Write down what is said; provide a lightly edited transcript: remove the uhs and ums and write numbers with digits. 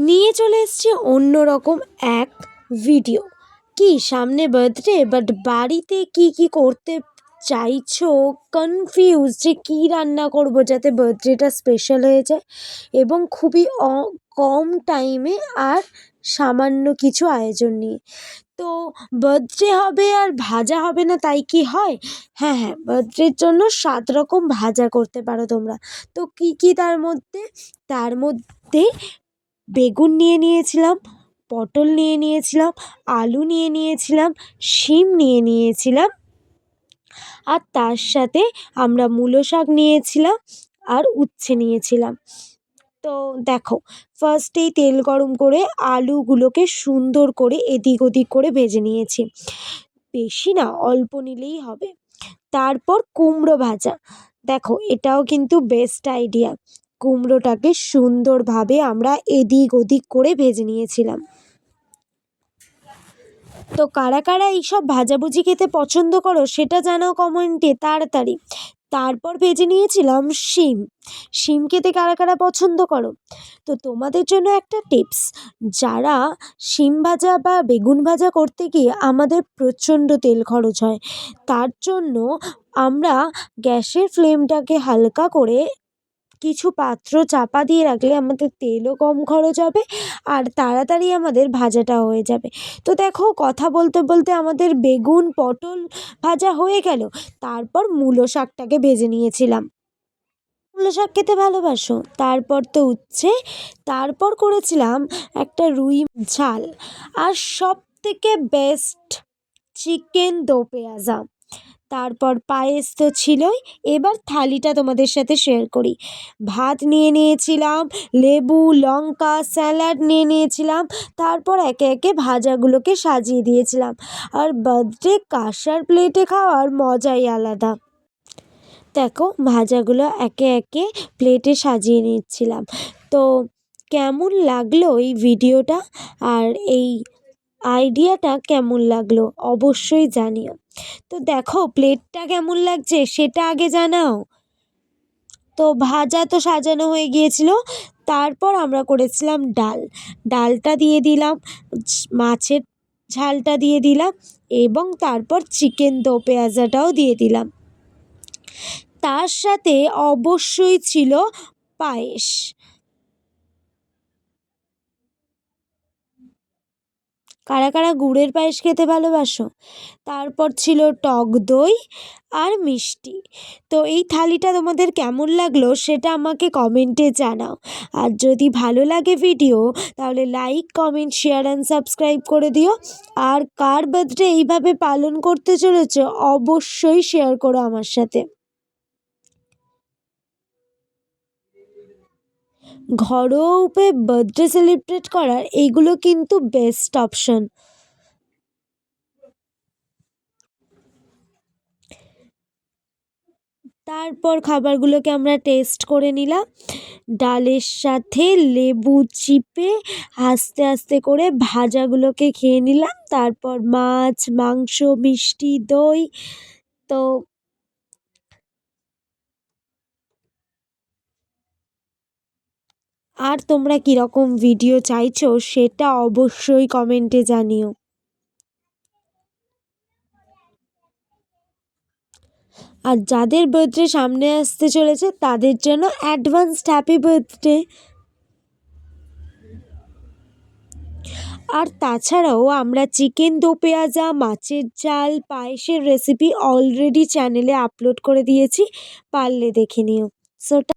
নিয়ে চলে এসেছি অন্যরকম এক ভিডিও। কি সামনে বার্থডে, বাট বাড়িতে কি কি করতে চাইছো, কনফিউজ যে কী রান্না করব যাতে বার্থডেটা স্পেশাল হয়ে যায় এবং খুবই কম টাইমে আর সামান্য কিছু আয়োজন নিয়ে। তো বার্থডে হবে আর ভাজা হবে না তাই কি হয়? হ্যাঁ হ্যাঁ, বার্থডের জন্য 7 রকম ভাজা করতে পারো তোমরা। তো কি কি তার মধ্যে বেগুন নিয়ে নিয়েছিলাম, পটল নিয়ে নিয়েছিলাম, আলু নিয়ে নিয়েছিলাম, শিম নিয়ে নিয়েছিলাম, আর তার সাথে আমরা মূলো শাক নিয়েছিলাম আর উচ্ছে নিয়েছিলাম। তো দেখো, ফার্স্টেই তেল গরম করে আলুগুলোকে সুন্দর করে এদিক ওদিক করে ভেজে নিয়েছি, বেশি না, অল্প নিলেই হবে। তারপর কুমড়ো ভাজা, দেখো এটাও কিন্তু বেস্ট আইডিয়া। কুমড়োটাকে সুন্দরভাবে আমরা এদিক ওদিক করে ভেজে নিয়েছিলাম। তো কারা কারা এইসব ভাজাভুজি খেতে পছন্দ করো সেটা জানাও কমেন্টে তাড়াতাড়ি। তারপর ভেজে নিয়েছিলাম শিম। শিম খেতে কারা কারা পছন্দ করো? তো তোমাদের জন্য একটা টিপস, যারা শিম ভাজা বা বেগুন ভাজা করতে গিয়ে আমাদের প্রচণ্ড তেল খরচ হয়, তার জন্য আমরা গ্যাসের ফ্লেমটাকে হালকা করে কিছু পাত্র চাপা দিয়ে রাখলে আমাদের তেলও কম খরচ হবে আর তাড়াতাড়ি আমাদের ভাজাটা হয়ে যাবে। তো দেখো, কথা বলতে বলতে আমাদের বেগুন পটল ভাজা হয়ে গেল। তারপর মূলো শাকটাকে ভেজে নিয়েছিলাম। মূলো শাক খেতে ভালোবাসো? তারপর তো উচ্ছে। তারপর করেছিলাম একটা রুই ঝাল। আর সব থেকে বেস্ট, চিকেন দো পেঁয়াজা। তারপর পায়েস তো ছিলই। এবার থালিটা তোমাদের সাথে শেয়ার করি। ভাত নিয়ে নিয়েছিলাম, লেবু লঙ্কা স্যালাড নিয়ে নিয়েছিলাম, তারপর একে একে ভাজাগুলোকে সাজিয়ে দিয়েছিলাম। আর বার্থডে কাঁসার প্লেটে খাওয়ার মজাই আলাদা। দেখো, ভাজাগুলো একে একে প্লেটে সাজিয়ে নিচ্ছিলাম। তো কেমন লাগলো এই ভিডিওটা আর এই আইডিয়াটা কেমন লাগলো অবশ্যই জানিও। তো দেখো, প্লেটটা কেমন লাগছে সেটা আগে জানাও। তো ভাজা তো সাজানো হয়ে গিয়েছিল। তারপর আমরা করেছিলাম ডাল। ডালটা দিয়ে দিলাম, মাছের ঝালটা দিয়ে দিলাম এবং তারপর চিকেন দো পেঁয়াজাটাও দিয়ে দিলাম। তার সাথে অবশ্যই ছিল পায়েস। কারা কারা গুড়ের পায়েস খেতে ভালোবাসো? তারপর ছিল টক দই আর মিষ্টি। তো এই থালিটা তোমাদের কেমন লাগলো সেটা আমাকে কমেন্টে জানাও। আর যদি ভালো লাগে ভিডিও, তাহলে like comment share and subscribe করে দিও। আর কার বার্থডে এইভাবে পালন করতে চলেছো অবশ্যই শেয়ার করো আমার সাথে। ঘরোয়া উপায়ে বার্থডে সেলিব্রেট করার এইগুলো কিন্তু বেস্ট অপশন। তারপর খাবারগুলোকে আমরা টেস্ট করে নিলাম। ডালের সাথে লেবু চিপে আস্তে আস্তে করে ভাজাগুলোকে খেয়ে নিলাম। তারপর মাছ মাংস মিষ্টি দই। তো আর তোমরা কীরকম ভিডিও চাইছো সেটা অবশ্যই কমেন্টে জানিও। আর যাদের বার্থডে সামনে আসতে চলেছে তাদের জন্য অ্যাডভান্সড হ্যাপি বার্থডে। আর তাছাড়াও আমরা চিকেন দো পেঁয়াজা, মাছের ঝাল, পায়েসের রেসিপি অলরেডি চ্যানেলে আপলোড করে দিয়েছি, পারলে দেখে নিও। সো